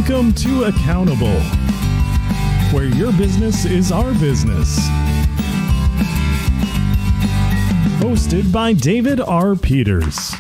Welcome to Accountable, where your business is our business. Hosted by David R. Peters.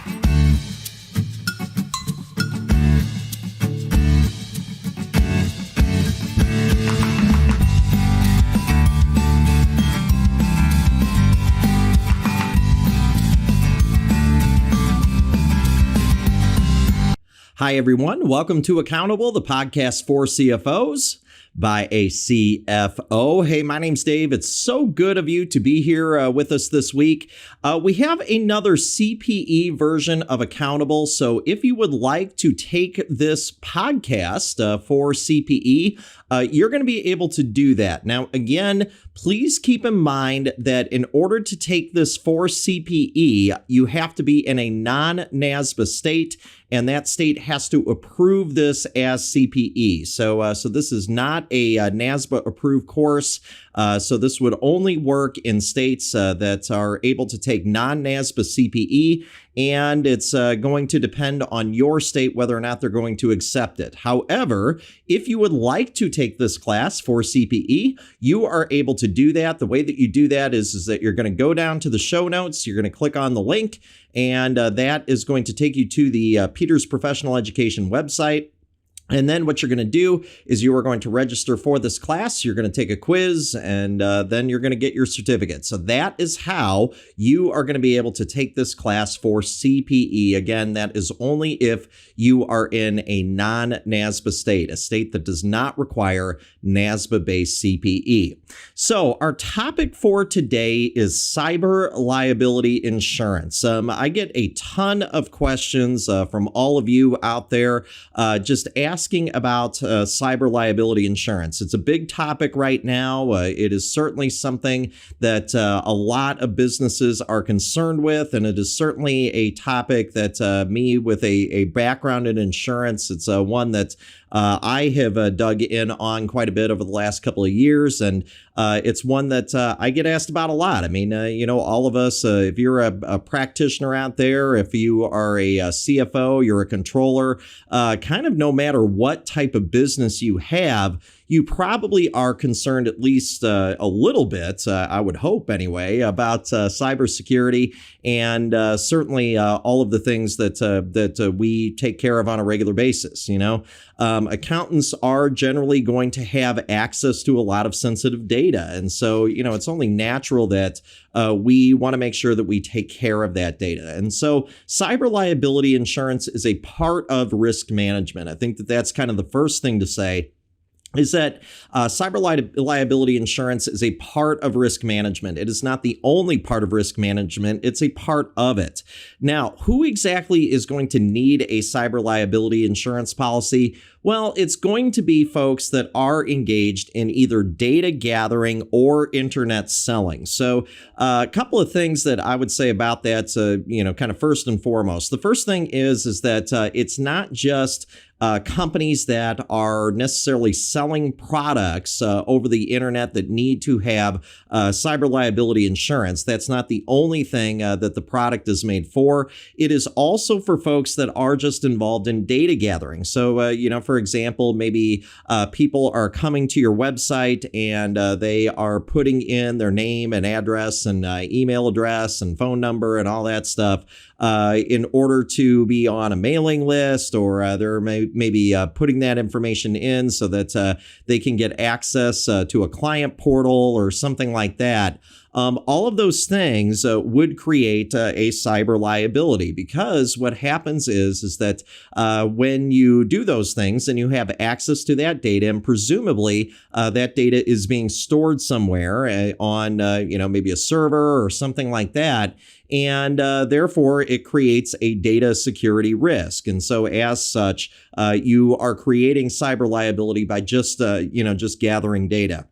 Hi, everyone. Welcome to Accountable, the podcast for CFOs by a CFO. Hey, my name's Dave. It's so good of you to be here with us this week. We have another CPE version of Accountable. So if you would like to take this podcast for CPE, you're going to be able to do that. Now, again, please keep in mind that in order to take this for CPE, you have to be in a non-NASBA state, and that state has to approve this as CPE. So this is not a NASBA approved course. So this would only work in states that are able to take non-NASBA CPE, and it's going to depend on your state whether or not they're going to accept it. However, if you would like to take this class for CPE, you are able to do that. The way that you do that is that you're going to go down to the show notes, you're going to click on the link, and that is going to take you to the Peters Professional Education website. And then what you're going to do is you are going to register for this class. You're going to take a quiz, and then you're going to get your certificate. So that is how you are going to be able to take this class for CPE. Again, that is only if you are in a non-NASBA state, a state that does not require NASBA-based CPE. So our topic for today is cyber liability insurance. I get a ton of questions from all of you out there just asking about cyber liability insurance. It's a big topic right now. It is certainly something that a lot of businesses are concerned with, and it is certainly a topic that me with a background in insurance, it's one that I have dug in on quite a bit over the last couple of years, and it's one that I get asked about a lot. I mean, all of us, if you're a practitioner out there, if you are a CFO, you're a controller, kind of no matter what type of business you have, you probably are concerned at least a little bit, I would hope anyway, about cybersecurity and certainly all of the things that we take care of on a regular basis. Accountants are generally going to have access to a lot of sensitive data. And so, it's only natural that we want to make sure that we take care of that data. And so cyber liability insurance is a part of risk management. I think that that's kind of the first thing to say, is that cyber liability insurance is a part of risk management. It is not the only part of risk management. It's a part of it. Now, who exactly is going to need a cyber liability insurance policy? Well, it's going to be folks that are engaged in either data gathering or internet selling. So a couple of things that I would say about that, kind of first and foremost. The first thing is that it's not just companies that are necessarily selling products over the internet that need to have cyber liability insurance. That's not the only thing that the product is made for. It is also for folks that are just involved in data gathering. So, for example, maybe people are coming to your website and they are putting in their name and address and email address and phone number and all that stuff in order to be on a mailing list, or they're maybe putting that information in so that they can get access to a client portal or something like that. All of those things would create a cyber liability, because what happens is that when you do those things and you have access to that data, and presumably that data is being stored somewhere on maybe a server or something like that, and therefore it creates a data security risk. And so as such, you are creating cyber liability by just gathering data.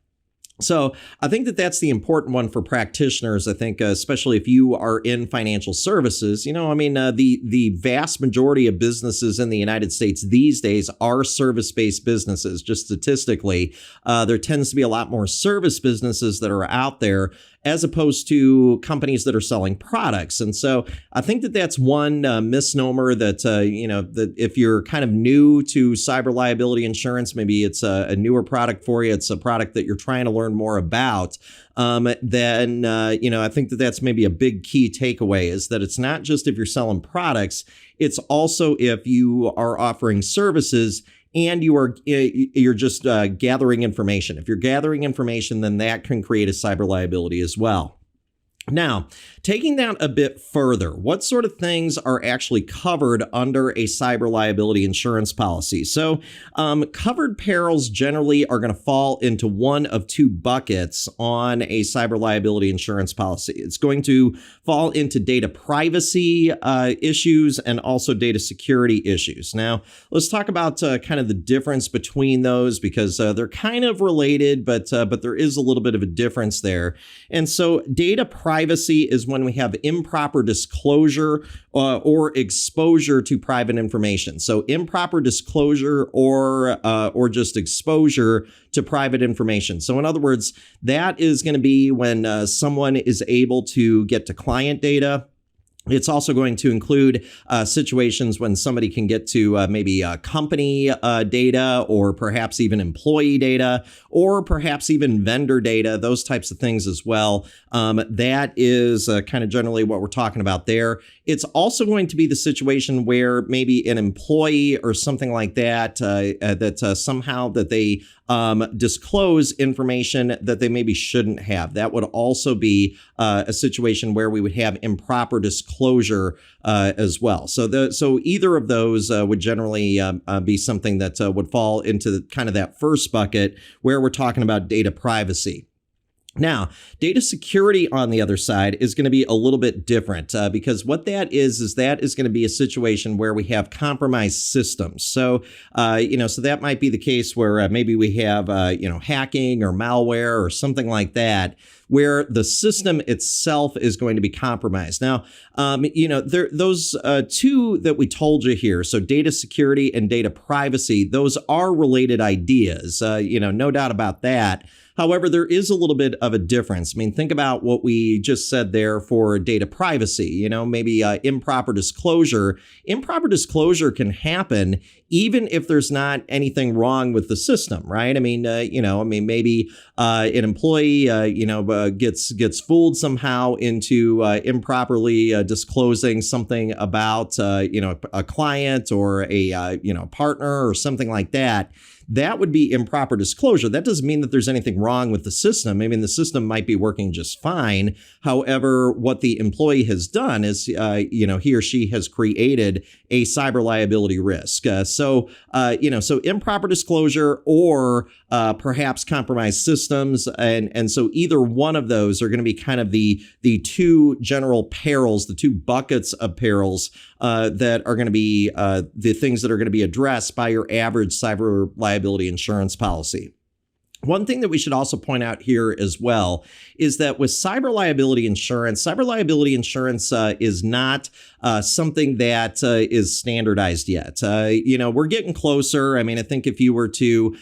So I think that that's the important one for practitioners. I think, especially if you are in financial services, the vast majority of businesses in the United States these days are service-based businesses. Just statistically, there tends to be a lot more service businesses that are out there. as opposed to companies that are selling products. And so I think that that's one misnomer that, that if you're kind of new to cyber liability insurance, maybe it's a newer product for you, it's a product that you're trying to learn more about, then I think that that's maybe a big key takeaway, is that it's not just if you're selling products, it's also if you are offering services and you're just gathering information. If you're gathering information, then that can create a cyber liability as well. Now, taking that a bit further, what sort of things are actually covered under a cyber liability insurance policy? So covered perils generally are going to fall into one of two buckets on a cyber liability insurance policy. It's going to fall into data privacy issues and also data security issues. Now, let's talk about kind of the difference between those, because they're kind of related, but there is a little bit of a difference there. And so data privacy is when we have improper disclosure or exposure to private information. So improper disclosure or just exposure to private information. So in other words, that is going to be when someone is able to get to client data. It's also going to include situations when somebody can get to maybe company data, or perhaps even employee data, or perhaps even vendor data, those types of things as well. That is kind of generally what we're talking about there. It's also going to be the situation where maybe an employee or something like that, somehow that they disclose information that they maybe shouldn't have. That would also be a situation where we would have improper disclosure as well. So either of those would generally be something that would fall into kind of that first bucket where we're talking about data privacy. Now, data security on the other side is going to be a little bit different because what that is that is going to be a situation where we have compromised systems. So, so that might be the case where maybe we have, hacking or malware or something like that, where the system itself is going to be compromised. Now, those two that we told you here, so data security and data privacy, those are related ideas, no doubt about that. However, there is a little bit of a difference. I mean, think about what we just said there for data privacy, maybe improper disclosure. Improper disclosure can happen even if there's not anything wrong with the system, right? I mean, maybe an employee, gets fooled somehow into improperly disclosing something about, a client or a, partner or something like that. That would be improper disclosure. That doesn't mean that there's anything wrong with the system. I mean, the system might be working just fine. However, what the employee has done is, he or she has created a cyber liability risk. So improper disclosure or perhaps compromised systems. And so either one of those are going to be kind of the two general perils, the two buckets of perils that are going to be the things that are going to be addressed by your average cyber liability insurance policy. One thing that we should also point out here as well is that with cyber liability insurance is not something that is standardized yet. We're getting closer. I mean, I think if you were to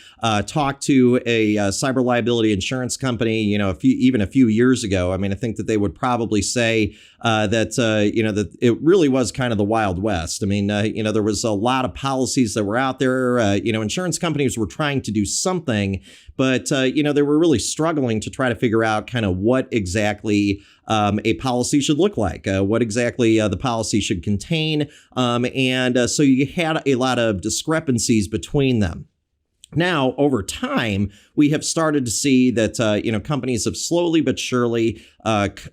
talk to a cyber liability insurance company, even a few years ago, I mean, I think that they would probably say that it really was kind of the Wild West. I mean, there was a lot of policies that were out there. Insurance companies were trying to do something, but they were really struggling to try to figure out kind of what exactly a policy should look like, what exactly the policy should contain. So you had a lot of discrepancies between them. Now, over time, we have started to see that, companies have slowly but surely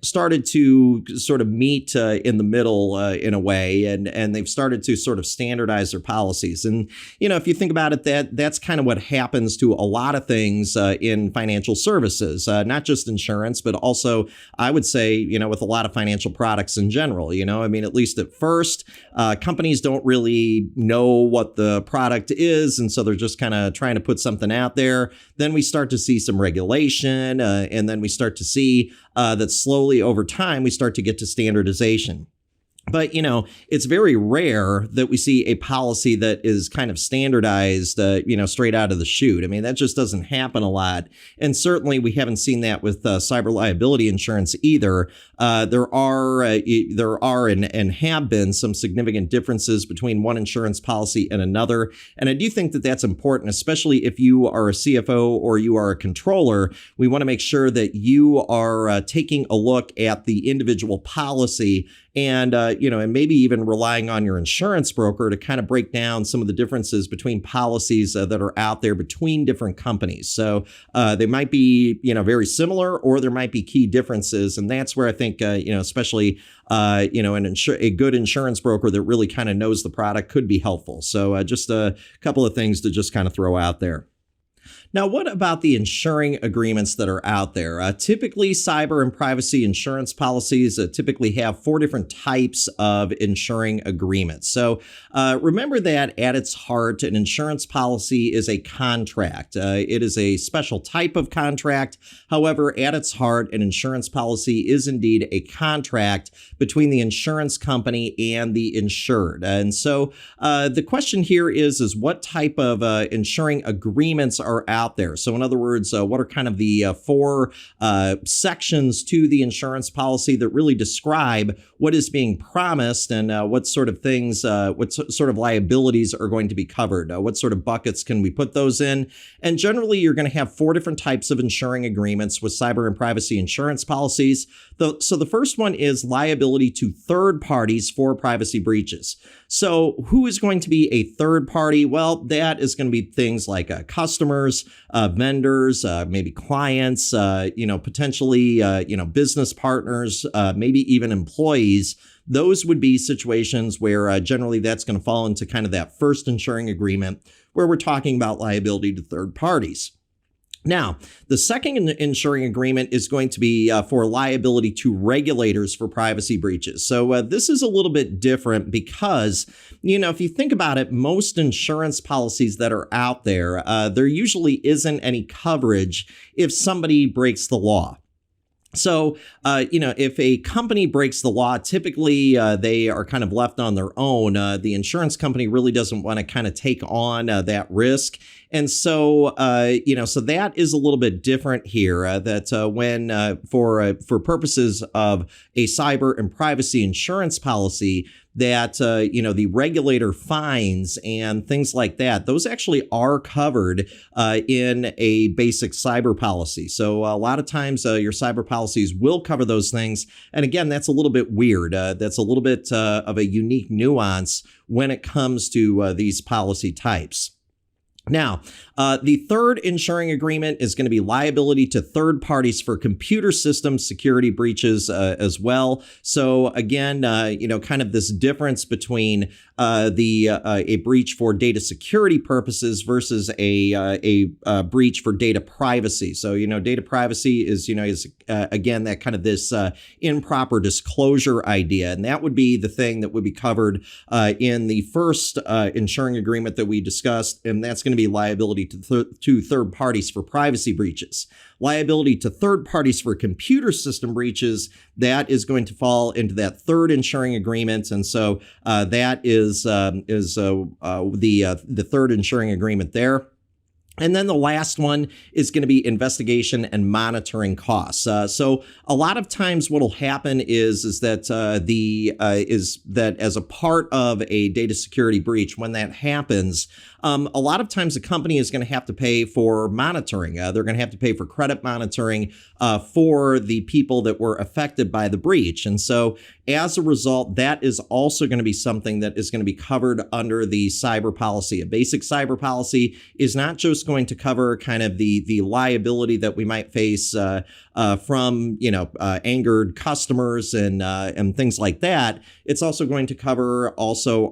started to sort of meet in the middle in a way, and they've started to sort of standardize their policies. And, if you think about it, that's kind of what happens to a lot of things in financial services, not just insurance, but also, I would say, with a lot of financial products in general. At least at first, companies don't really know what the product is, and so they're just kind of trying to put something out there. Then we start to see some regulation, and then we start to see that slowly over time, we start to get to standardization. But, it's very rare that we see a policy that is kind of standardized, straight out of the chute. I mean, that just doesn't happen a lot. And certainly we haven't seen that with cyber liability insurance either. There are and have been some significant differences between one insurance policy and another. And I do think that that's important, especially if you are a CFO or you are a controller. We want to make sure that you are taking a look at the individual policy and maybe even relying on your insurance broker to kind of break down some of the differences between policies that are out there between different companies. So they might be, very similar, or there might be key differences. And that's where I think, especially, a good insurance broker that really kind of knows the product could be helpful. So just a couple of things to just kind of throw out there. Now, what about the insuring agreements that are out there? Typically, cyber and privacy insurance policies typically have 4 different types of insuring agreements. So remember that at its heart, an insurance policy is a contract. It is a special type of contract. However, at its heart, an insurance policy is indeed a contract between the insurance company and the insured. And so the question here is what type of insuring agreements are out there? So in other words, what are kind of the 4 sections to the insurance policy that really describe what is being promised and what sort of things, what sort of liabilities are going to be covered? What sort of buckets can we put those in? And generally, you're going to have 4 different types of insuring agreements with cyber and privacy insurance policies. So the first one is liability to third parties for privacy breaches. So who is going to be a third party? Well, that is going to be things like customers, vendors, maybe clients, potentially, business partners, maybe even employees. Those would be situations where generally that's going to fall into kind of that first insuring agreement where we're talking about liability to third parties. Now, the second insuring agreement is going to be for liability to regulators for privacy breaches. So this is a little bit different because, if you think about it, most insurance policies that are out there, there usually isn't any coverage if somebody breaks the law. So, if a company breaks the law, typically they are kind of left on their own. The insurance company really doesn't want to kind of take on that risk. And so, so that is a little bit different here, that when for purposes of a cyber and privacy insurance policy, that, the regulator fines and things like that, those actually are covered in a basic cyber policy. So a lot of times your cyber policies will cover those things. And again, that's a little bit weird. That's a little bit of a unique nuance when it comes to these policy types. Now, the third insuring agreement is going to be liability to third parties for computer system security breaches as well. So again, kind of this difference between a breach for data security purposes versus a breach for data privacy. So, data privacy is again, that kind of this improper disclosure idea. And that would be the thing that would be covered in the first insuring agreement that we discussed. And that's going to be liability to third parties for privacy breaches. Liability to third parties for computer system breaches, that is going to fall into that third insuring agreement. And so that is the third insuring agreement there. And then the last one is going to be investigation and monitoring costs. So a lot of times what will happen is that that as a part of a data security breach, when that happens, a lot of times the company is going to have to pay for monitoring. They're going to have to pay for credit monitoring for the people that were affected by the breach. And so as a result, that is also going to be something that is going to be covered under the cyber policy. A basic cyber policy is not just going to cover kind of the liability that we might face from angered customers and things like that. It's also going to cover also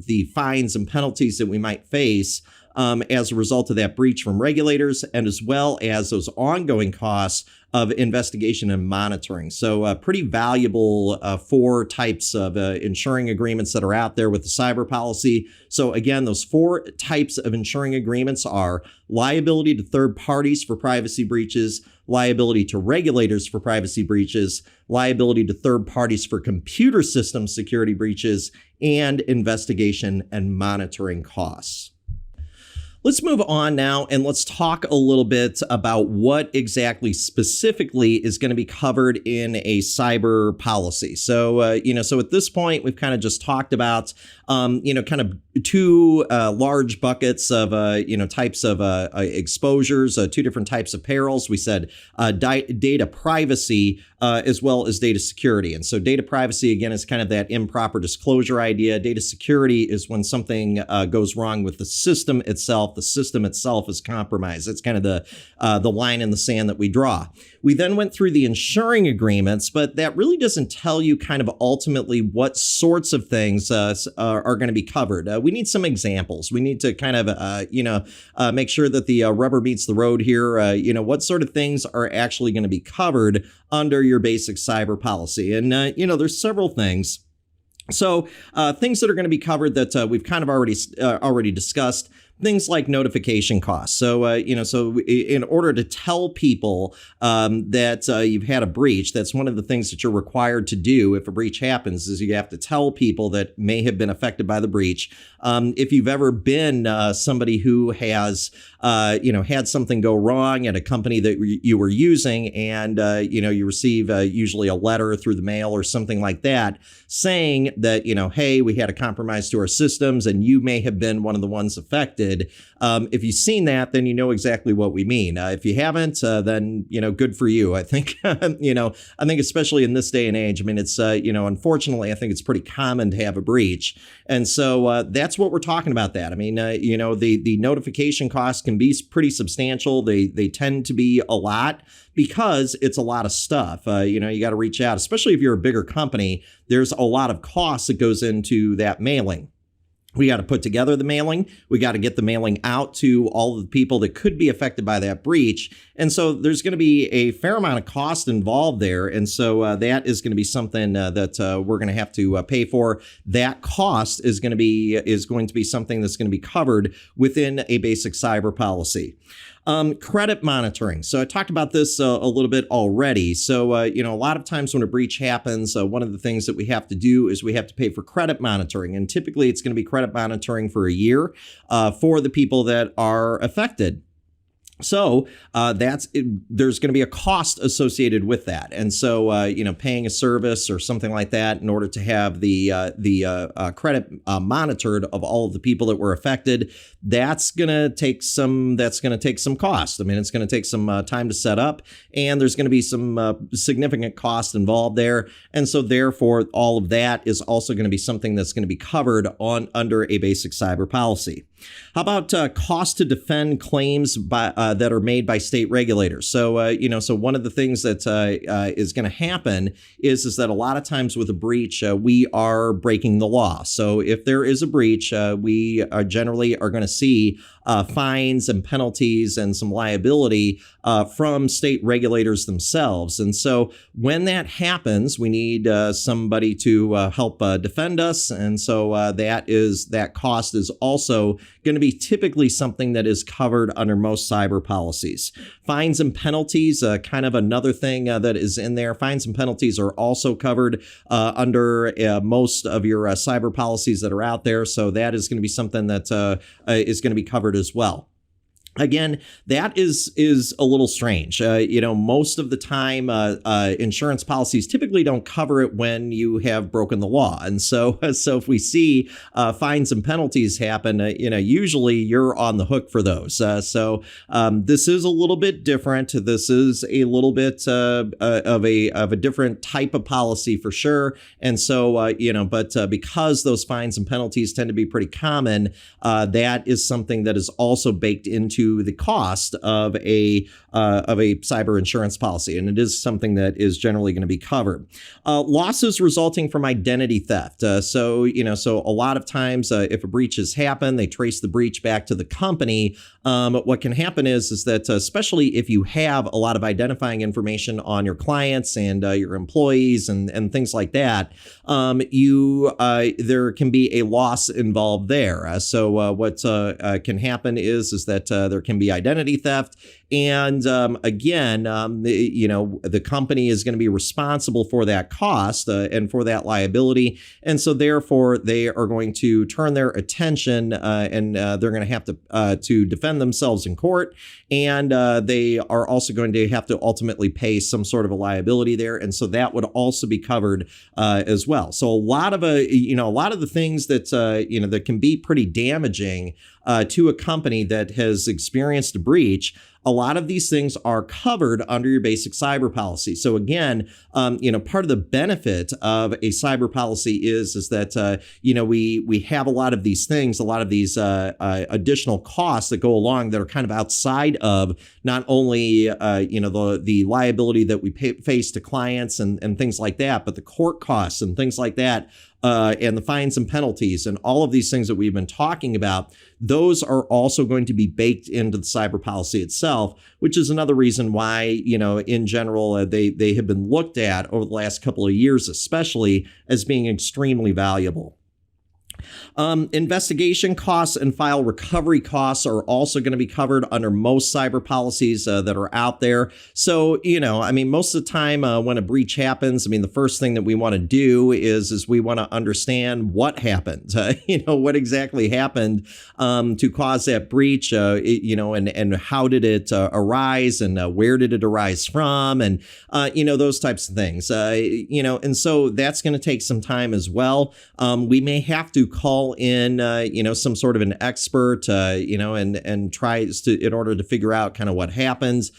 the fines and penalties that we might face as a result of that breach from regulators, and as well as those ongoing costs of investigation and monitoring. So pretty valuable 4 types of insuring agreements that are out there with the cyber policy. So again, those 4 types of insuring agreements are liability to third parties for privacy breaches, liability to regulators for privacy breaches, liability to third parties for computer system security breaches, and investigation and monitoring costs. Let's move on now and let's talk a little bit about what exactly specifically is going to be covered in a cyber policy. So, so at this point, we've kind of just talked about, kind of two large buckets of, types of exposures, two different types of perils. We said data privacy as well as data security. And so data privacy, again, is kind of that improper disclosure idea. Data security is when something goes wrong with the system itself. The system itself is compromised. It's kind of the line in the sand that we draw. We then went through the insuring agreements, but that really doesn't tell you kind of ultimately what sorts of things are going to be covered. We need some examples. We need to kind of, make sure that the rubber meets the road here. What sort of things are actually going to be covered under your basic cyber policy. And, there's several things. So things that are going to be covered that we've kind of already discussed. Things like notification costs. So, so in order to tell people that you've had a breach, that's one of the things that you're required to do if a breach happens is you have to tell people that may have been affected by the breach. If you've ever been somebody who has, had something go wrong at a company that you were using and, you receive usually a letter through the mail or something like that saying that, hey, we had a compromise to our systems and you may have been one of the ones affected. If you've seen that, then you know exactly what we mean. If you haven't, then, good for you. I think, I think especially in this day and age, I mean, it's, unfortunately, I think it's pretty common to have a breach. And so that's what we're talking about that. I mean, the notification costs can be pretty substantial. They tend to be a lot because it's a lot of stuff. You got to reach out, especially if you're a bigger company. There's a lot of costs that goes into that mailing. We got to put together the mailing. We got to get the mailing out to all of the people that could be affected by that breach. And so there's going to be a fair amount of cost involved there. And so that is going to be something that we're going to have to pay for. That cost is going to be something that's going to be covered within a basic cyber policy. Credit monitoring. So I talked about this a little bit already. So, a lot of times when a breach happens, one of the things that we have to do is we have to pay for credit monitoring. And typically it's going to be credit monitoring for a year for the people that are affected. So there's going to be a cost associated with that. And so, paying a service or something like that in order to have the credit monitored of all of the people that were affected, that's going to take some cost. I mean, it's going to take some time to set up, and there's going to be some significant cost involved there. And so therefore, all of that is also going to be something that's going to be covered under a basic cyber policy. How about cost to defend claims that are made by state regulators? So, so one of the things that is going to happen is that a lot of times with a breach, we are breaking the law. So if there is a breach, we generally are going to see fines and penalties and some liability from state regulators themselves. And so when that happens, we need somebody to help defend us. And so that cost is also going to be typically something that is covered under most cyber policies. Fines and penalties, kind of another thing that is in there. Fines and penalties are also covered under most of your cyber policies that are out there. So that is going to be something that is going to be covered as well. Again, that is a little strange. Most of the time, insurance policies typically don't cover it when you have broken the law. And so if we see fines and penalties happen, usually you're on the hook for those. So this is a little bit different. This is a little bit of a different type of policy for sure. And so, but because those fines and penalties tend to be pretty common, that is something that is also baked into the cost of a cyber insurance policy, and it is something that is generally going to be covered. Losses resulting from identity theft. So a lot of times, if a breach has happened, they trace the breach back to the company. What can happen is that especially if you have a lot of identifying information on your clients and your employees and things like that, there can be a loss involved there. So what can happen is that there can be identity theft, And again, the company is going to be responsible for that cost and for that liability. And so therefore, they are going to turn their attention and they're going to have to defend themselves in court. And they are also going to have to ultimately pay some sort of a liability there. And so that would also be covered as well. So a lot of the things that, that can be pretty damaging to a company that has experienced a breach, a lot of these things are covered under your basic cyber policy. So again, part of the benefit of a cyber policy is that, we have a lot of these things, a lot of these additional costs that go along that are kind of outside of not only, the liability that we face to clients and things like that, but the court costs and things like that. And the fines and penalties and all of these things that we've been talking about, those are also going to be baked into the cyber policy itself, which is another reason why, in general, they have been looked at over the last couple of years, especially as being extremely valuable. Investigation costs and file recovery costs are also going to be covered under most cyber policies that are out there. So, most of the time when a breach happens, the first thing that we want to do is we want to understand what happened, what exactly happened to cause that breach, and how did it arise and where did it arise from and, those types of things, and so that's going to take some time as well. We may have to call in, some sort of an expert, and tries to, in order to figure out kind of what happens.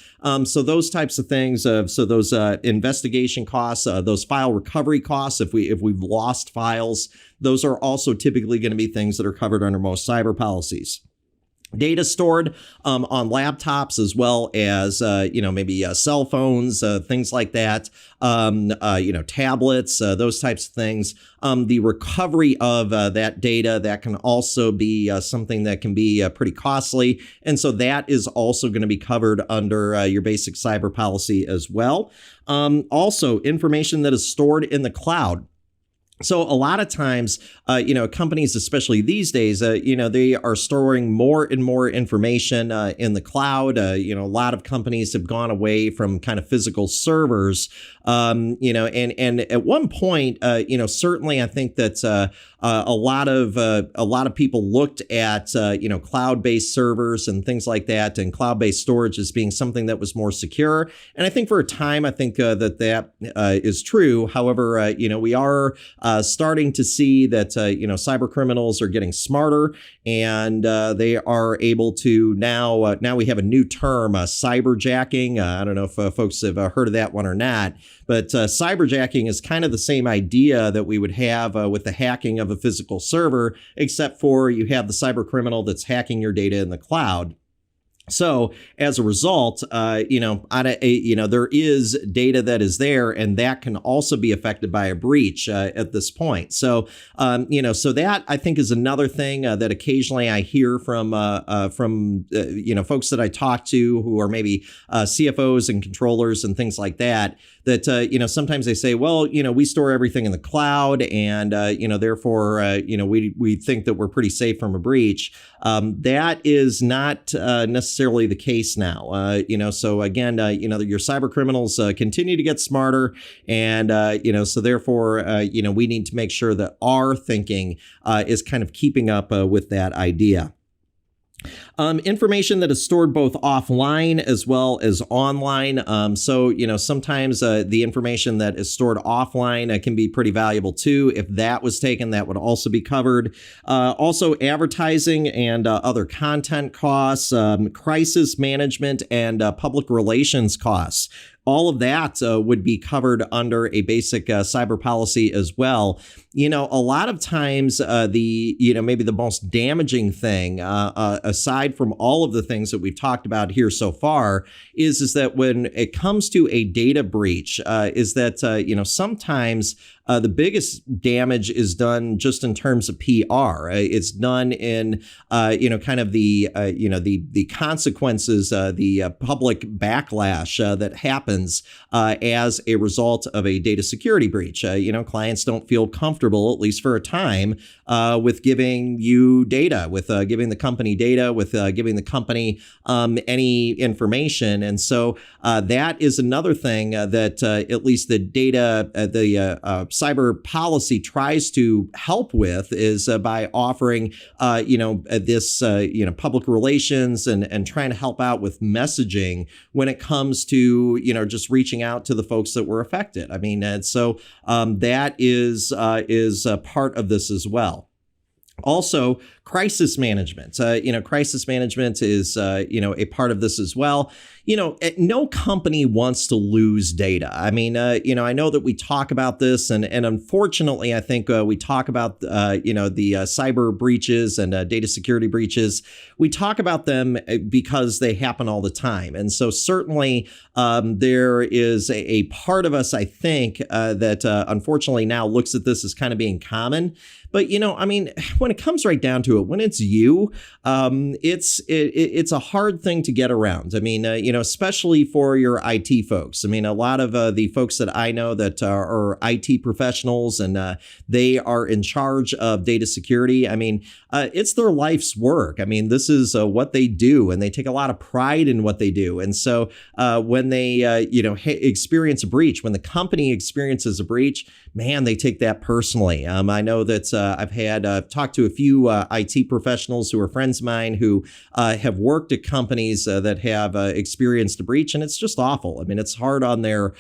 So those types of things, so those investigation costs, those file recovery costs, if we've lost files, those are also typically going to be things that are covered under most cyber policies. Data stored on laptops as well as, maybe cell phones, things like that, tablets, those types of things. The recovery of that data, that can also be something that can be pretty costly. And so that is also going to be covered under your basic cyber policy as well. Also, information that is stored in the cloud. So a lot of times, companies, especially these days, they are storing more and more information in the cloud. A lot of companies have gone away from kind of physical servers, and at one point, certainly I think that a lot of people looked at cloud-based servers and things like that, and cloud-based storage as being something that was more secure. And I think for a time, I think that is true. However, we are starting to see that cyber criminals are getting smarter, and they are able to now we have a new term, cyberjacking. I don't know if folks have heard of that one or not, but cyberjacking is kind of the same idea that we would have with the hacking of a physical server, except for you have the cyber criminal that's hacking your data in the cloud. So as a result, there is data that is there, and that can also be affected by a breach at this point. So, so that I think is another thing that occasionally I hear from folks that I talk to who are maybe CFOs and controllers and things like that. That, sometimes they say, well, we store everything in the cloud and, therefore, we think that we're pretty safe from a breach. That is not necessarily the case now. So again, your cyber criminals continue to get smarter. And, so therefore, we need to make sure that our thinking is kind of keeping up with that idea. Information that is stored both offline as well as online. Sometimes the information that is stored offline can be pretty valuable too. If that was taken, that would also be covered. Also, advertising and other content costs, crisis management, and public relations costs. All of that would be covered under a basic cyber policy as well. A lot of times maybe the most damaging thing, aside from all of the things that we've talked about here so far, is that when it comes to a data breach, is that, sometimes the biggest damage is done just in terms of PR. It's done in, kind of the consequences, the public backlash that happens as a result of a data security breach. Clients don't feel comfortable, at least for a time, with giving you data, with giving the company data, with giving the company any information. And so that is another thing that at least the data, the cyber policy tries to help with, is by offering, this, public relations and trying to help out with messaging when it comes to, just reaching out to the folks that were affected. I mean, and so that is a part of this as well. Also, crisis management. Crisis management is, a part of this as well. No company wants to lose data. I mean, I know that we talk about this, and unfortunately, I think we talk about, the cyber breaches and data security breaches. We talk about them because they happen all the time. And so certainly there is a part of us, I think, that unfortunately now looks at this as kind of being common. But, when it comes right down to it, when it's you, it's a hard thing to get around. I mean, especially for your IT folks. I mean, a lot of the folks that I know that are IT professionals, and they are in charge of data security. I mean, it's their life's work. I mean, this is what they do, and they take a lot of pride in what they do. And so when they, experience a breach, when the company experiences a breach, man, they take that personally. I know that I've had talked to a few IT professionals who are friends of mine who have worked at companies that have experienced a breach, and it's just awful. I mean, it's hard on them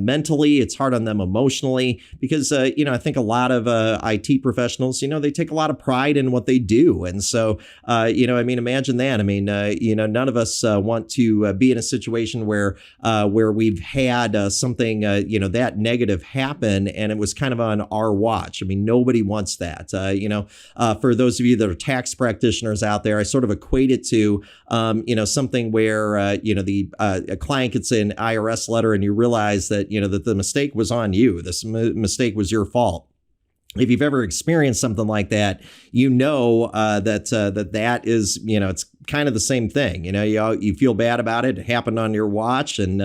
mentally. It's hard on them emotionally because I think a lot of IT professionals, they take a lot of pride in what they do, and so imagine that. I mean, none of us want to be in a situation where we've had something that negative happen, and it was kind of on our watch. I mean, nobody wants that. For those of you that are tax practitioners out there, I sort of equate it to, something where, a client gets an IRS letter and you realize that, that the mistake was on you. This mistake was your fault. If you've ever experienced something like that, that is, it's kind of the same thing. You feel bad about it. It happened on your watch, and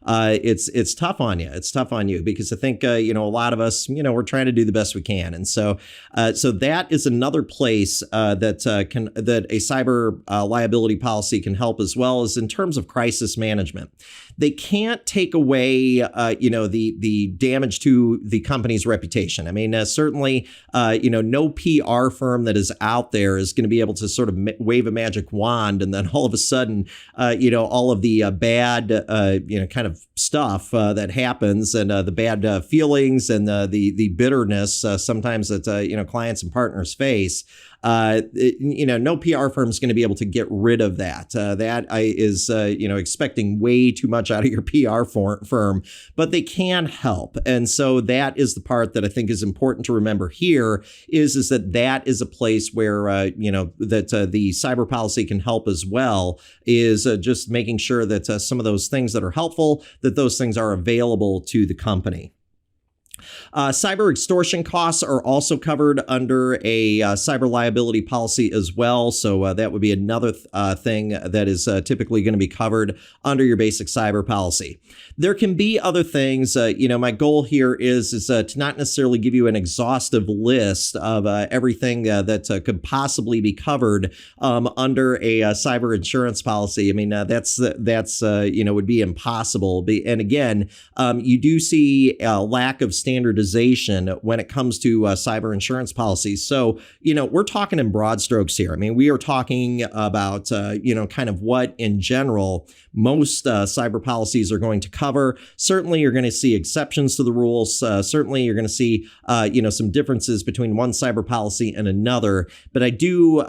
it's tough on you. It's tough on you because I think a lot of us, we're trying to do the best we can, and so that is another place that a cyber liability policy can help, as well as in terms of crisis management. They can't take away, the damage to the company's reputation. I mean, certainly, no PR firm that is out there is going to be able to sort of wave a magic wand, and then all of a sudden, all of the bad, kind of stuff that happens, and the bad feelings and the bitterness sometimes that clients and partners face. No PR firm is going to be able to get rid of that. That is, expecting way too much out of your PR firm, but they can help. And so that is the part that I think is important to remember here is that is a place where, that the cyber policy can help as well, is just making sure that some of those things that are helpful, that those things are available to the company. Cyber extortion costs are also covered under a cyber liability policy as well. So that would be another thing that is typically going to be covered under your basic cyber policy. There can be other things. My goal here is to not necessarily give you an exhaustive list of everything that could possibly be covered under a cyber insurance policy. I mean, that's would be impossible. And again, you do see a lack of standardization when it comes to cyber insurance policies. So, we're talking in broad strokes here. I mean, we are talking about, kind of what in general most cyber policies are going to cover. Certainly, you're going to see exceptions to the rules. Certainly, you're going to see, some differences between one cyber policy and another. But I do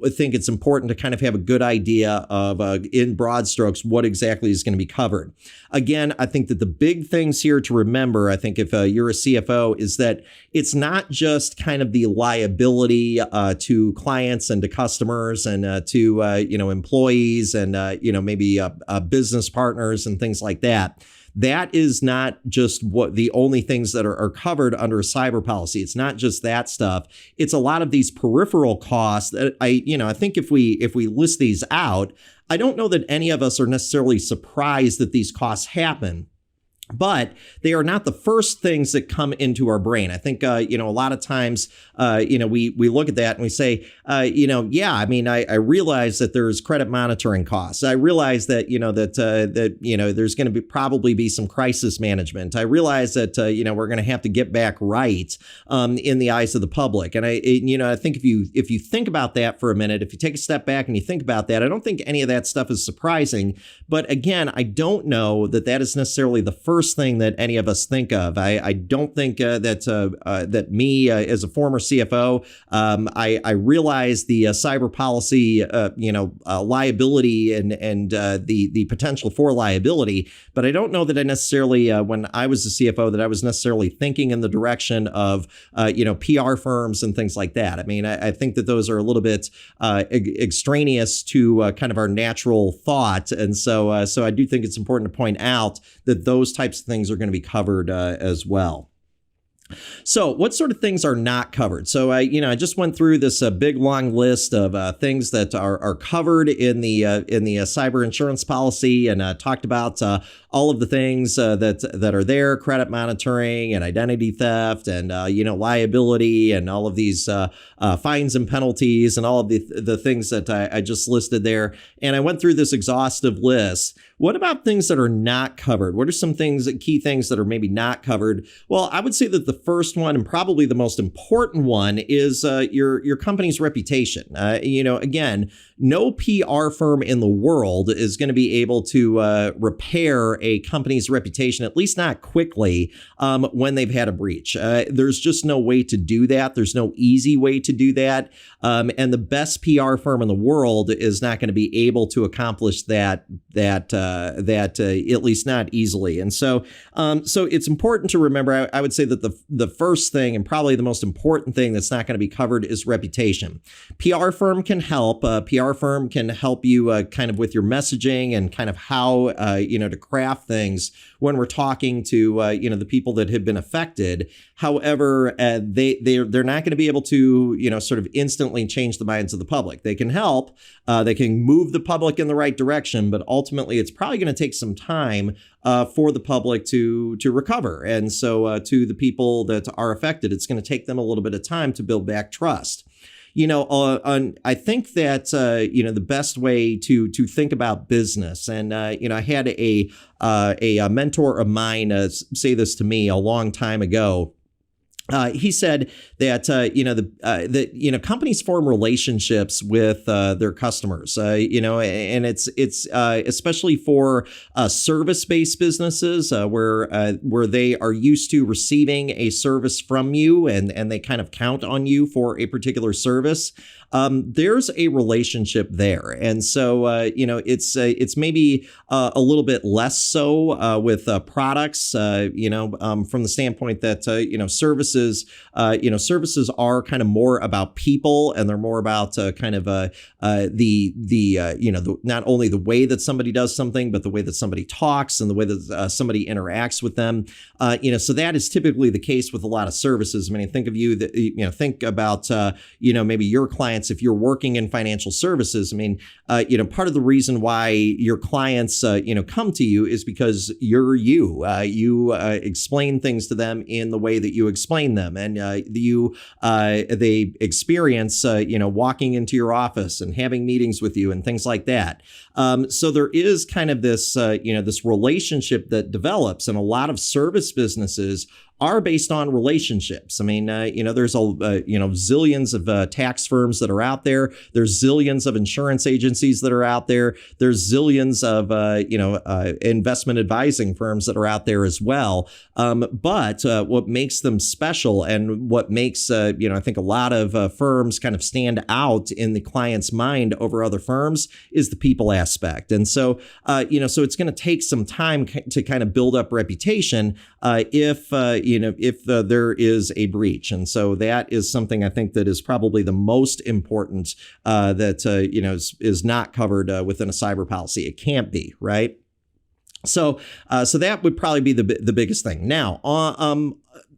think it's important to kind of have a good idea of, in broad strokes, what exactly is going to be covered. Again, I think that the big things here to remember, I think if you're a CFO, is that it's not just kind of the liability to clients and to customers and to employees and maybe business partners and things like that. that is not just what the only things that are covered under a cyber policy. It's not just that stuff. It's a lot of these peripheral costs that I think if we list these out, I don't know that any of us are necessarily surprised that these costs happen. But they are not the first things that come into our brain. I think, a lot of times, we look at that and we say, I realize that there's credit monitoring costs. I realize that, there's going to probably be some crisis management. I realize that, we're going to have to get back right in the eyes of the public. And I think if you think about that for a minute, if you take a step back and you think about that, I don't think any of that stuff is surprising. But again, I don't know that is necessarily the first thing that any of us think of. I don't think that me as a former CFO, I realize the cyber policy, liability and the potential for liability, but I don't know that I necessarily, when I was a CFO, that I was necessarily thinking in the direction of, PR firms and things like that. I mean, I think that those are a little bit extraneous to kind of our natural thought, and so I do think it's important to point out that those types of things are going to be covered as well. So what sort of things are not covered? So I just went through this big long list of things that are covered in the cyber insurance policy, and talked about all of the things that are there: credit monitoring and identity theft, and liability, and all of these fines and penalties, and all of the things that I just listed there. And I went through this exhaustive list. What about things that are not covered? What are some key things that are maybe not covered? Well, I would say that the first one, and probably the most important one, is your company's reputation. Again, no PR firm in the world is going to be able to repair a company's reputation, at least not quickly, when they've had a breach. There's just no way to do that. There's no easy way to do that. And the best PR firm in the world is not going to be able to accomplish that at least not easily. And so it's important to remember, I would say that the first thing, and probably the most important thing that's not going to be covered, is reputation. PR firm can help. PR firm can help you kind of with your messaging and kind of how, to craft things when we're talking to, the people that have been affected. However, they're not going to be able to, sort of instantly change the minds of the public. They can help. They can move the public in the right direction, but ultimately it's probably going to take some time for the public to recover. And so to the people that are affected, it's going to take them a little bit of time to build back trust. I think that, the best way to think about business, and, I had a mentor of mine say this to me a long time ago. He said that companies form relationships with their customers, and it's especially for service-based businesses where they are used to receiving a service from you, and they kind of count on you for a particular service. There's a relationship there, and so it's maybe a little bit less so with products. From the standpoint that services are kind of more about people, and they're more about not only the way that somebody does something, but the way that somebody talks and the way that somebody interacts with them. So that is typically the case with a lot of services. I mean, think about maybe your clients. If you're working in financial services, I mean, part of the reason why your clients, come to you is because you're you. You explain things to them in the way that you explain them, and they experience, walking into your office and having meetings with you and things like that. So there is kind of this, this relationship that develops, and a lot of service businesses are based on relationships. I mean, there's zillions of tax firms that are out there. There's zillions of insurance agencies that are out there. There's zillions of, investment advising firms that are out there as well. But what makes them special, and what makes, I think a lot of firms kind of stand out in the client's mind over other firms, is the people aspect. And so, so it's going to take some time to kind of build up reputation if there is a breach. And so that is something I think that is probably the most important that, is not covered within a cyber policy. It can't be, right? So that would probably be the biggest thing. Now,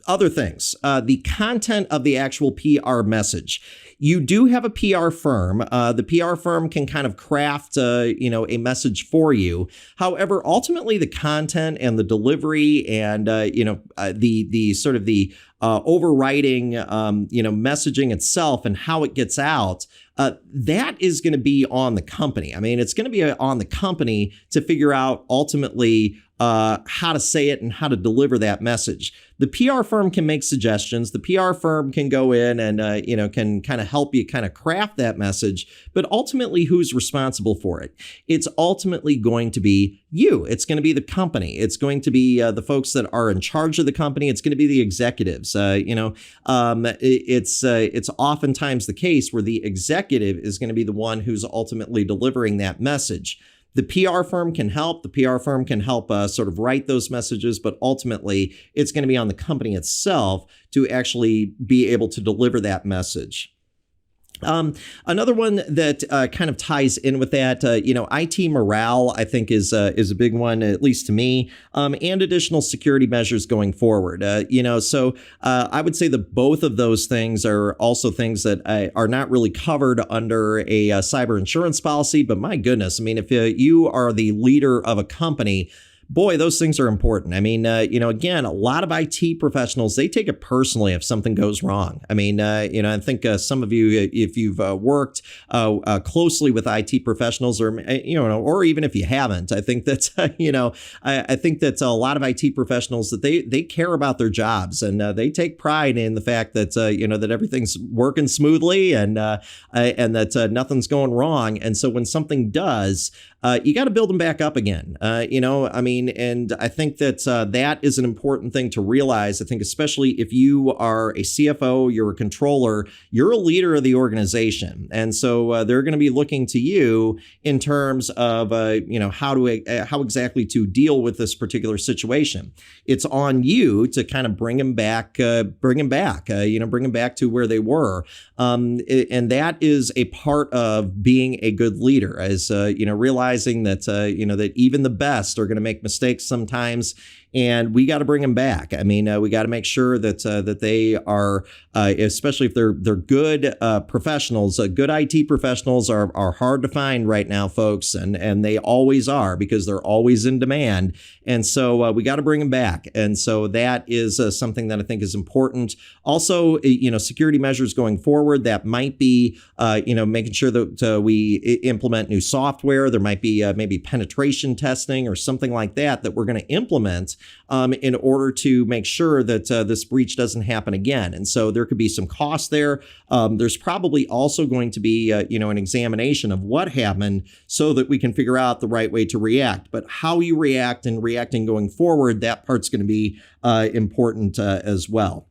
other things, the content of the actual PR message. You do have a PR firm. The PR firm can kind of craft, a message for you. However, ultimately, the content and the delivery and the sort of the overriding, messaging itself and how it gets out. That is going to be on the company. I mean, it's going to be on the company to figure out ultimately how to say it and how to deliver that message. The PR firm can make suggestions. The PR firm can go in and, can kind of help you kind of craft that message. But ultimately, who's responsible for it? It's ultimately going to be you. It's going to be the company. It's going to be the folks that are in charge of the company. It's going to be the executives. It's oftentimes the case where the executive is going to be the one who's ultimately delivering that message. The PR firm can help. The PR firm can help sort of write those messages, but ultimately it's going to be on the company itself to actually be able to deliver that message. Another one that kind of ties in with that, IT morale, I think is a big one, at least to me, and additional security measures going forward. So I would say that both of those things are also things that are not really covered under a cyber insurance policy. But my goodness, I mean, if you are the leader of a company, boy, those things are important. I mean, again, a lot of IT professionals, they take it personally if something goes wrong. I mean, I think some of you, if you've worked closely with IT professionals or even if you haven't, I think that, I think that a lot of IT professionals that they care about their jobs and they take pride in the fact that, that everything's working smoothly and that nothing's going wrong. And so when something does, you got to build them back up again. And I think that that is an important thing to realize. I think especially if you are a CFO, you're a controller, you're a leader of the organization. And so they're going to be looking to you in terms of, how exactly to deal with this particular situation. It's on you to kind of bring them back to where they were. And that is a part of being a good leader, as, realizing that, that even the best are going to make mistakes sometimes, and we got to bring them back. I mean, we got to make sure that they are, especially if they're good professionals. Good IT professionals are hard to find right now, folks, and they always are because they're always in demand. And so we got to bring them back. And so that is something that I think is important. Also, security measures going forward. That might be, making sure that we implement new software. There might be maybe penetration testing or something like that we're going to implement in order to make sure that this breach doesn't happen again. And so there could be some cost there. There's probably also going to be, an examination of what happened so that we can figure out the right way to react. But how you react and reacting going forward, that part's going to be important as well.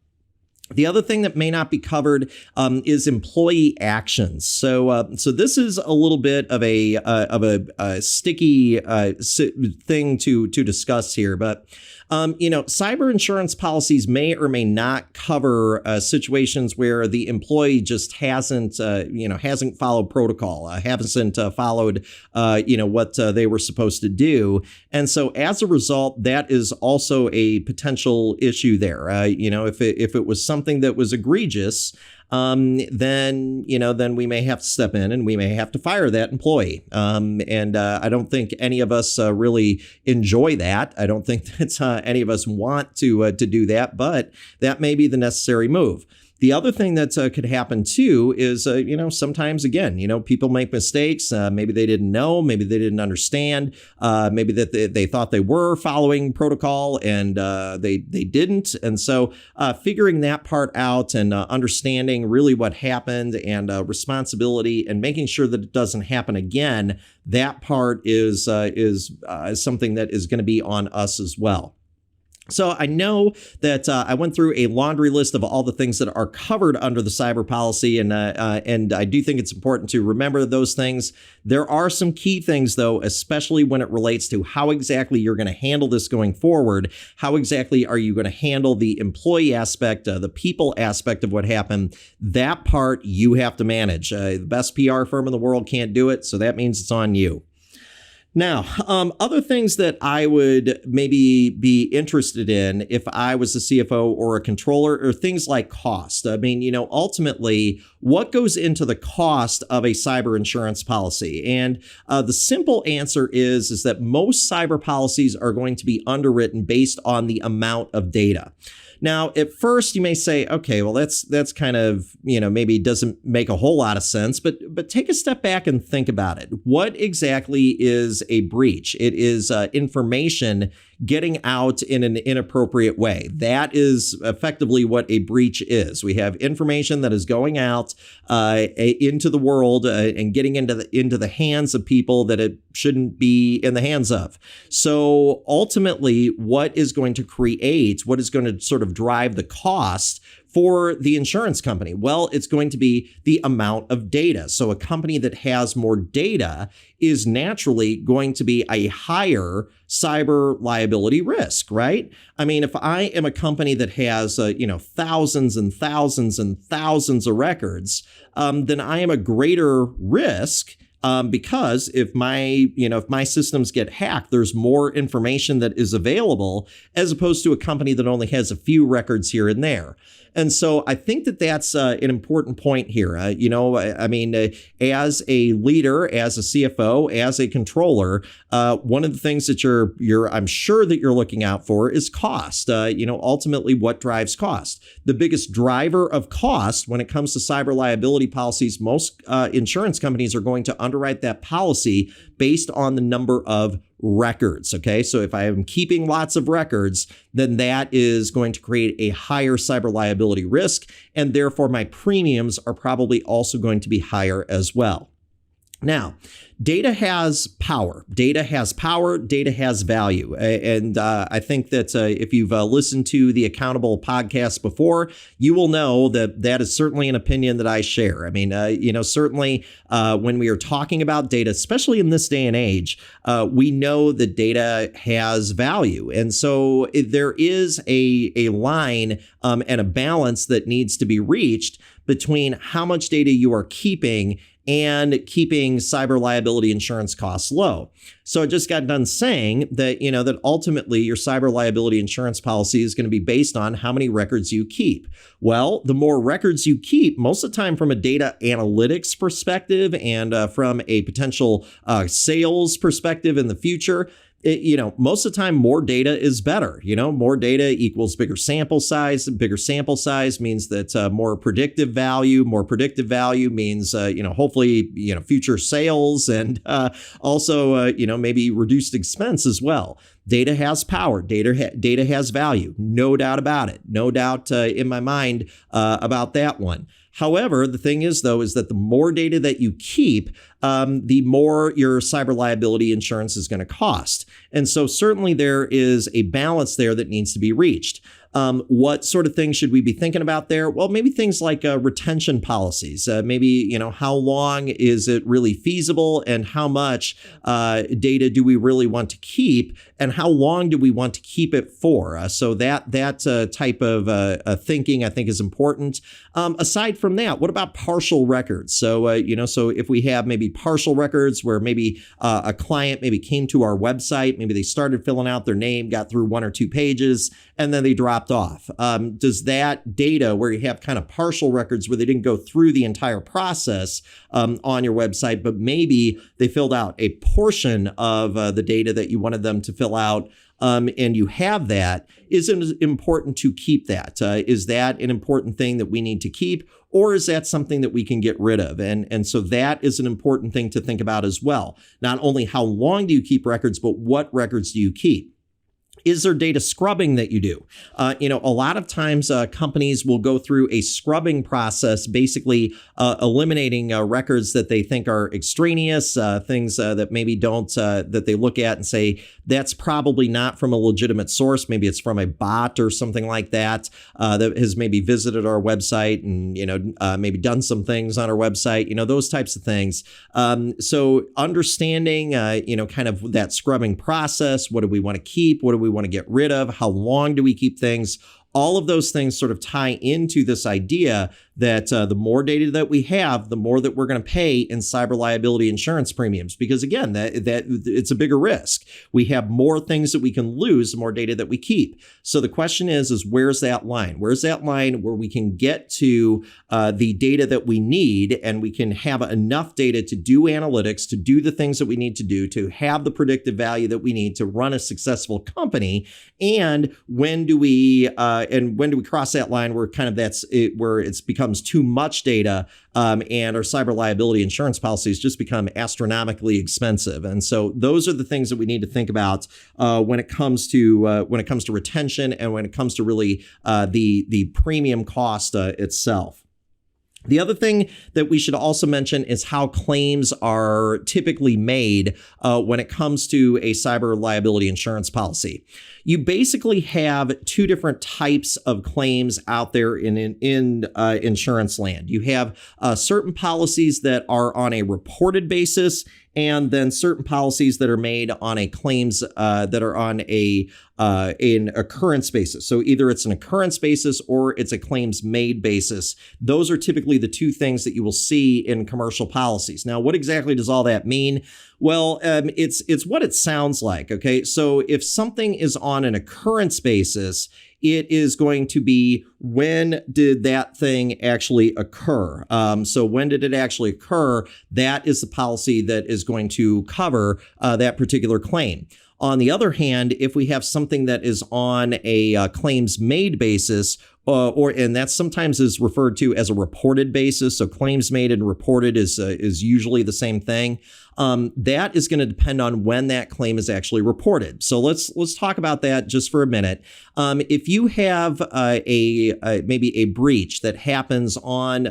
The other thing that may not be covered is employee actions. So this is a little bit of a sticky thing to discuss here, but cyber insurance policies may or may not cover situations where the employee just hasn't followed protocol, hasn't followed what they were supposed to do, and so as a result, that is also a potential issue there. If it was something that was egregious, then we may have to step in and we may have to fire that employee. And I don't think any of us really enjoy that. I don't think that any of us want to do that, but that may be the necessary move. The other thing that could happen too is, sometimes again, people make mistakes. Maybe they didn't know, maybe they didn't understand, maybe that they thought they were following protocol and they didn't. And so figuring that part out and understanding really what happened and responsibility and making sure that it doesn't happen again, that part is something that is going to be on us as well. So I know that I went through a laundry list of all the things that are covered under the cyber policy, and I do think it's important to remember those things. There are some key things, though, especially when it relates to how exactly you're going to handle this going forward. How exactly are you going to handle the employee aspect, the people aspect of what happened? That part you have to manage. The best PR firm in the world can't do it, so that means it's on you. Now, other things that I would maybe be interested in if I was a CFO or a controller are things like cost. I mean, ultimately, what goes into the cost of a cyber insurance policy? And the simple answer is that most cyber policies are going to be underwritten based on the amount of data. Now, at first, you may say, okay, well, that's kind of, maybe doesn't make a whole lot of sense, but take a step back and think about it. What exactly is a breach? It is information getting out in an inappropriate way. That is effectively what a breach is. We have information that is going out into the world and getting into the hands of people that it shouldn't be in the hands of. So ultimately, what is going to sort of drive the cost for the insurance company? Well, it's going to be the amount of data. So a company that has more data is naturally going to be a higher cyber liability risk, right? I mean, if I am a company that has, thousands and thousands and thousands of records, then I am a greater risk. Because if my systems get hacked, there's more information that is available as opposed to a company that only has a few records here and there. And so I think that that's an important point here. As a leader, as a CFO, as a controller, one of the things that I'm sure that you're looking out for is cost. Ultimately, what drives cost? The biggest driver of cost when it comes to cyber liability policies, most insurance companies are going to underwrite that policy based on the number of records. Okay, so if I am keeping lots of records, then that is going to create a higher cyber liability risk, and therefore my premiums are probably also going to be higher as well. Now, data has power. Data has power. Data has value. And I think that if you've listened to the Accountable podcast before, you will know that that is certainly an opinion that I share. I mean, certainly when we are talking about data, especially in this day and age, we know that data has value. And so there is a line and a balance that needs to be reached between how much data you are keeping and keeping cyber liability insurance costs low. So I just got done saying that, that ultimately your cyber liability insurance policy is going to be based on how many records you keep. Well, the more records you keep, most of the time from a data analytics perspective and from a potential sales perspective in the future, most of the time, more data is better. More data equals bigger sample size. Bigger sample size means that more predictive value. More predictive value means, hopefully, future sales and also, maybe reduced expense as well. Data has power. Data has value. No doubt about it. No doubt in my mind about that one. However, the thing is, though, is that the more data that you keep, the more your cyber liability insurance is going to cost. And so certainly there is a balance there that needs to be reached. What sort of things should we be thinking about there? Well, maybe things like retention policies. Maybe, how long is it really feasible and how much data do we really want to keep and how long do we want to keep it for? So that type of thinking, I think, is important. Aside from that, what about partial records? So, so if we have maybe partial records where maybe a client maybe came to our website, maybe they started filling out their name, got through 1 or 2 pages, and then they dropped off. Does that data where you have kind of partial records where they didn't go through the entire process on your website, but maybe they filled out a portion of the data that you wanted them to fill out, and you have that, is it important to keep that? Is that an important thing that we need to keep? Or is that something that we can get rid of? And so that is an important thing to think about as well. Not only how long do you keep records, but what records do you keep? Is there data scrubbing that you do? A lot of times companies will go through a scrubbing process, basically eliminating records that they think are extraneous, things that maybe don't, that they look at and say, that's probably not from a legitimate source. Maybe it's from a bot or something like that, that has maybe visited our website and, maybe done some things on our website, those types of things. So understanding, kind of that scrubbing process, what do we want to keep? What do we want to get rid of? How long do we keep things? All of those things sort of tie into this idea that the more data that we have, the more that we're going to pay in cyber liability insurance premiums. Because again, that it's a bigger risk. We have more things that we can lose, the more data that we keep. So the question is where's that line? Where's that line where we can get to the data that we need, and we can have enough data to do analytics, to do the things that we need to do, to have the predictive value that we need to run a successful company? And when do we cross that line where kind of that's it, where it becomes too much data, and our cyber liability insurance policies just become astronomically expensive? And so those are the things that we need to think about when it comes to retention, and when it comes to really the premium cost itself. The other thing that we should also mention is how claims are typically made when it comes to a cyber liability insurance policy. You basically have two different types of claims out there in insurance land. You have certain policies that are on a reported basis, and then certain policies that are made on a claims that are on an occurrence basis. So either it's an occurrence basis or it's a claims made basis. Those are typically the two things that you will see in commercial policies. Now, what exactly does all that mean? Well, it's what it sounds like. Okay, so if something is on an occurrence basis, it is going to be, when did that thing actually occur? So when did it actually occur? That is the policy that is going to cover that particular claim. On the other hand, if we have something that is on a claims made basis, and that sometimes is referred to as a reported basis. So claims made and reported is usually the same thing. That is going to depend on when that claim is actually reported. So let's talk about that just for a minute. If you have maybe a breach that happens on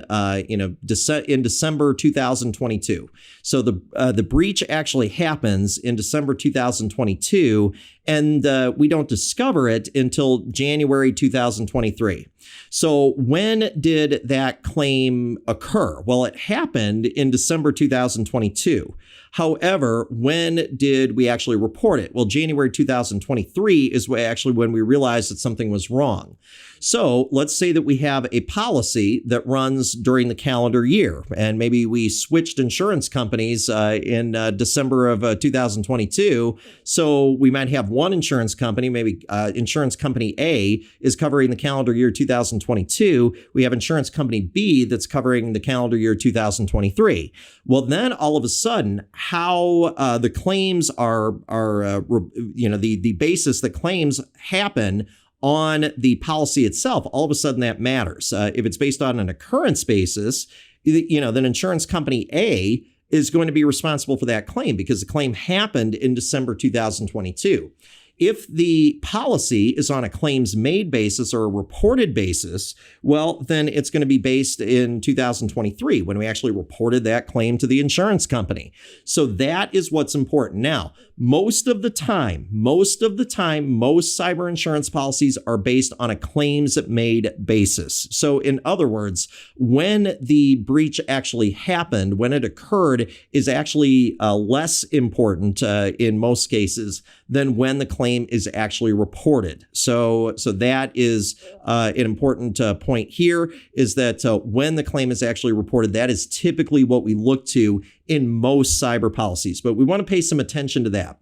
in December 2022. So the breach actually happens in December 2022, and we don't discover it until January 2023. So when did that claim occur? Well, it happened in December 2022. However, when did we actually report it? Well, January 2023 is actually when we realized that something was wrong. So let's say that we have a policy that runs during the calendar year, and maybe we switched insurance companies in December of 2022. So we might have one insurance company, maybe insurance company A is covering the calendar year 2022. We have insurance company B that's covering the calendar year 2023. Well, then all of a sudden, how the claims are the basis that claims happen on the policy itself, all of a sudden that matters. If it's based on an occurrence basis, then insurance company A is going to be responsible for that claim because the claim happened in December 2022. If the policy is on a claims made basis or a reported basis, well, then it's going to be based in 2023 when we actually reported that claim to the insurance company. So that is what's important. Now, most of the time, most cyber insurance policies are based on a claims made basis. So in other words, when the breach actually happened, when it occurred, is actually less important in most cases than when the claim is actually reported. So that is an important point here, is that when the claim is actually reported, that is typically what we look to in most cyber policies. But we want to pay some attention to that.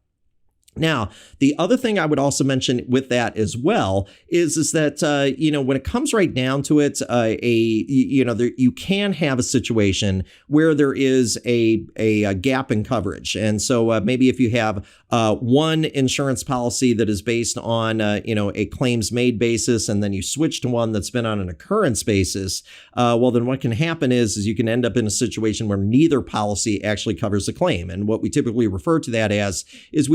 Now, the other thing I would also mention with that as well is that, when it comes right down to it, you can have a situation where there is a gap in coverage. And so maybe if you have one insurance policy that is based on, a claims made basis, and then you switch to one that's been on an occurrence basis, well, then what can happen is you can end up in a situation where neither policy actually covers the claim. And what we typically refer to that as is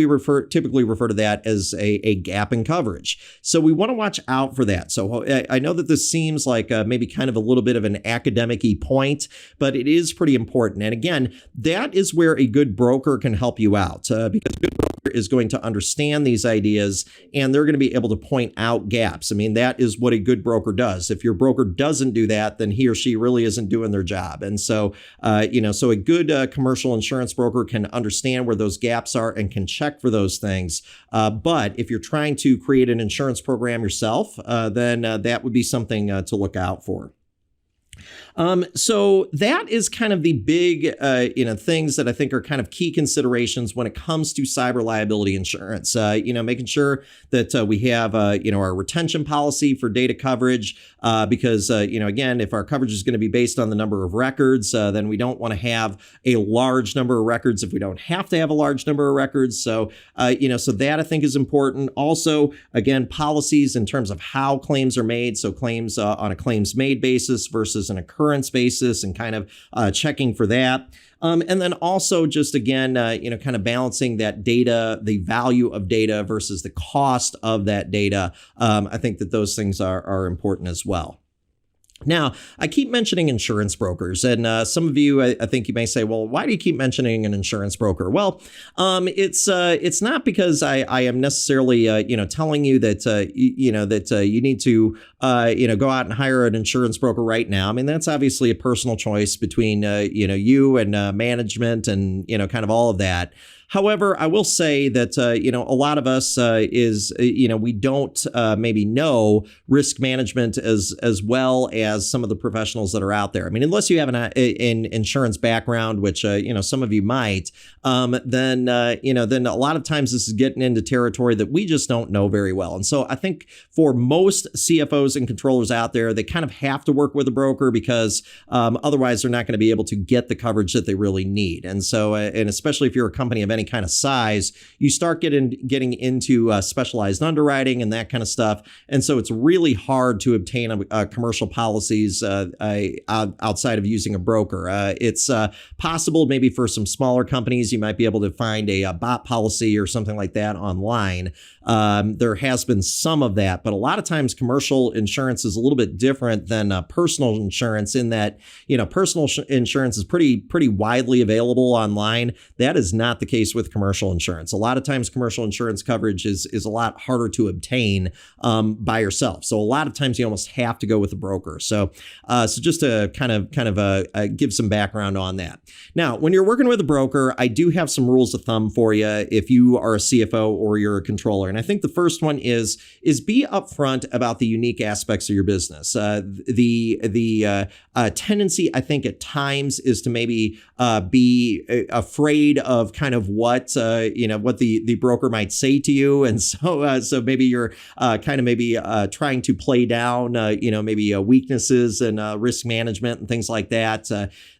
typically refer to that as a gap in coverage. So we want to watch out for that. So I know that this seems like maybe kind of a little bit of an academic-y point, but it is pretty important. And again, that is where a good broker can help you out, because a good broker is going to understand these ideas, and they're going to be able to point out gaps. I mean, that is what a good broker does. If your broker doesn't do that, then he or she really isn't doing their job. And so, so a good commercial insurance broker can understand where those gaps are and can check for those things. But if you're trying to create an insurance program yourself, then that would be something to look out for. So that is kind of the big, things that I think are kind of key considerations when it comes to cyber liability insurance. Making sure that we have, our retention policy for data coverage, because, again, if our coverage is going to be based on the number of records, then we don't want to have a large number of records if we don't have to have a large number of records. So, so that I think is important. Also, again, policies in terms of how claims are made. So claims on a claims made basis versus an occurrence basis, and kind of checking for that. And then also just, again, kind of balancing that data, the value of data versus the cost of that data. I think that those things are important as well. Now, I keep mentioning insurance brokers, and some of you, I think you may say, well, why do you keep mentioning an insurance broker? Well, it's not because I am necessarily, telling you that, you need to, go out and hire an insurance broker right now. I mean, that's obviously a personal choice between, you and management and, kind of all of that. However, I will say that, a lot of us we don't maybe know risk management as well as some of the professionals that are out there. I mean, unless you have an insurance background, which, some of you might, then a lot of times this is getting into territory that we just don't know very well. And so I think for most CFOs and controllers out there, they kind of have to work with a broker because otherwise they're not going to be able to get the coverage that they really need. And so, and especially if you're a company of any kind of size, you start getting into specialized underwriting and that kind of stuff. And so it's really hard to obtain commercial policies outside of using a broker. It's possible maybe for some smaller companies, you might be able to find a bot policy or something like that online. There has been some of that, but a lot of times commercial insurance is a little bit different than personal insurance in that, personal insurance is pretty widely available online. That is not the case with commercial insurance. A lot of times commercial insurance coverage is a lot harder to obtain by yourself. So a lot of times you almost have to go with a broker. So just to kind of give some background on that. Now, when you're working with a broker, I do have some rules of thumb for you if you are a CFO or you're a controller. And I think the first one is be upfront about the unique aspects of your business. The tendency, I think, at times is to maybe be afraid of kind of what the broker might say to you, and so maybe you're trying to play down maybe weaknesses and risk management and things like that.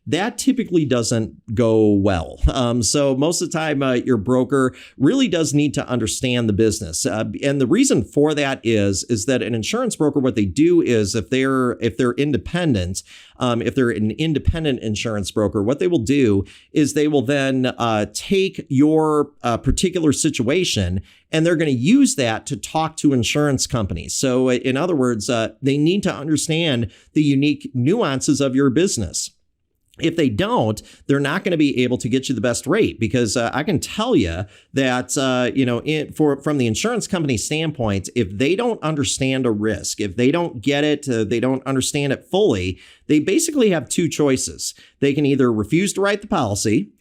That typically doesn't go well. So most of the time, your broker really does need to understand the business. And the reason for that is that an insurance broker, what they do is if they're independent, if they're an independent insurance broker, what they will do is they will then take your particular situation and they're going to use that to talk to insurance companies. So in other words, they need to understand the unique nuances of your business. If they don't, they're not going to be able to get you the best rate, because I can tell you that, from the insurance company standpoint, if they don't understand a risk, if they don't get it, they don't understand it fully, they basically have two choices. They can either refuse to write the policy,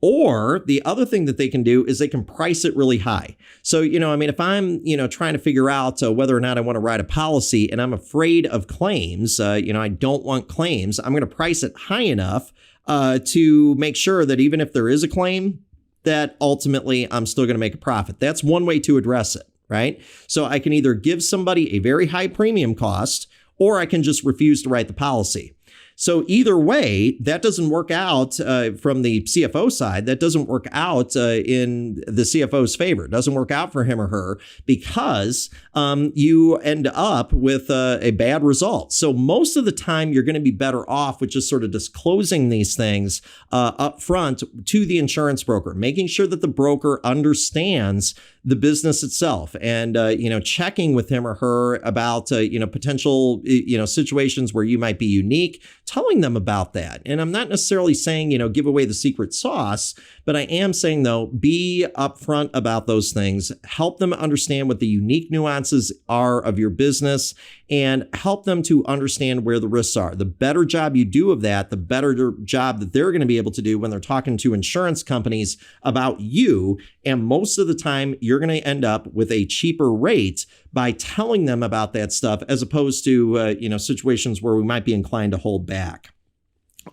or the other thing that they can do is they can price it really high. So, if I'm, trying to figure out whether or not I want to write a policy and I'm afraid of claims, I don't want claims, I'm going to price it high enough to make sure that even if there is a claim, that ultimately I'm still going to make a profit. That's one way to address it, right? So I can either give somebody a very high premium cost, or I can just refuse to write the policy. So either way, that doesn't work out from the CFO side. That doesn't work out in the CFO's favor. It doesn't work out for him or her, because you end up with a bad result. So most of the time, you're going to be better off with just sort of disclosing these things up front to the insurance broker, making sure that the broker understands the business itself, and checking with him or her about potential situations where you might be unique, telling them about that. And I'm not necessarily saying give away the secret sauce, but I am saying, though, be upfront about those things, help them understand what the unique nuances are of your business, and help them to understand where the risks are. The better job you do of that, the better job that they're going to be able to do when they're talking to insurance companies about you. And most of the time, you're going to end up with a cheaper rate by telling them about that stuff, as opposed to situations where we might be inclined to hold back.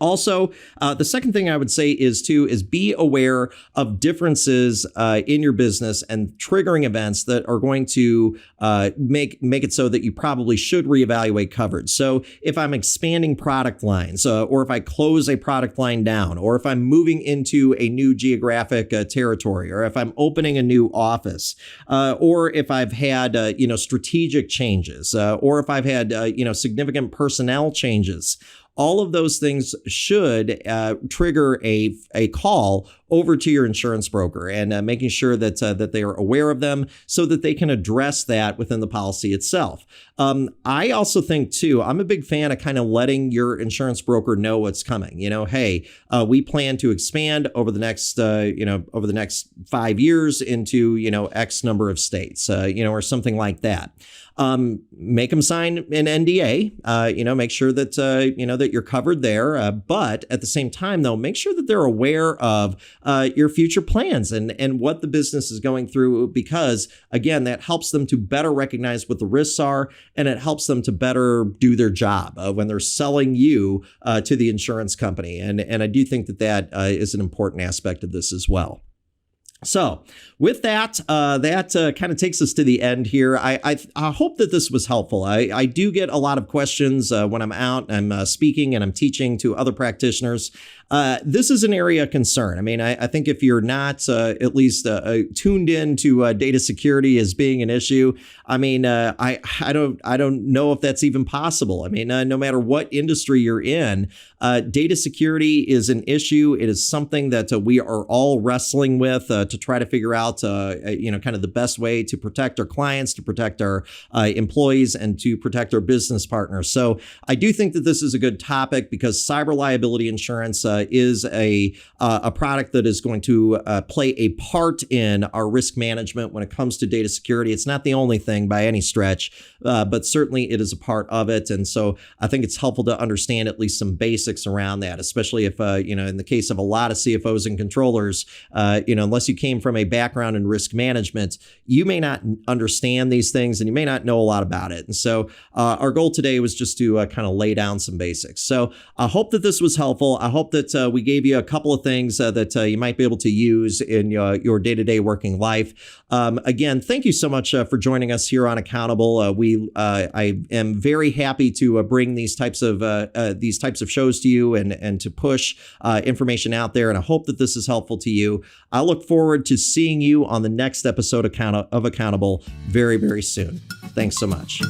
Also, the second thing I would say is be aware of differences in your business and triggering events that are going to make it so that you probably should reevaluate coverage. So if I'm expanding product lines, or if I close a product line down, or if I'm moving into a new geographic territory, or if I'm opening a new office, or if I've had strategic changes, or if I've had significant personnel changes. All of those things should trigger a call over to your insurance broker, and making sure that they are aware of them so that they can address that within the policy itself. I also think too, I'm a big fan of kind of letting your insurance broker know what's coming. Hey, we plan to expand over the next 5 years into X number of states, or something like that. Make them sign an NDA, make sure that, that you're covered there. But at the same time, though, make sure that they're aware of your future plans and what the business is going through, because, again, that helps them to better recognize what the risks are, and it helps them to better do their job when they're selling you to the insurance company. And I do think that is an important aspect of this as well. So with that, that kind of takes us to the end here. I hope that this was helpful. I do get a lot of questions when I'm out, I'm speaking and I'm teaching to other practitioners. This is an area of concern. I mean, I think if you're not at least tuned in to data security as being an issue, I mean, I don't know if that's even possible. I mean, no matter what industry you're in, data security is an issue. It is something that we are all wrestling with to try to figure out, kind of the best way to protect our clients, to protect our employees, and to protect our business partners. So I do think that this is a good topic, because cyber liability insurance is a product that is going to play a part in our risk management when it comes to data security. It's not the only thing by any stretch, but certainly it is a part of it. And so I think it's helpful to understand at least some basics around that, especially if, in the case of a lot of CFOs and controllers, unless you came from a background in risk management, you may not understand these things and you may not know a lot about it. And so our goal today was just to kind of lay down some basics. So I hope that this was helpful. I hope that we gave you a couple of things that you might be able to use in your day-to-day working life. Again, thank you so much for joining us here on Accountable. I am very happy to bring these types of shows to you and to push information out there. And I hope that this is helpful to you. I look forward to seeing you on the next episode of Accountable very, very soon. Thanks so much.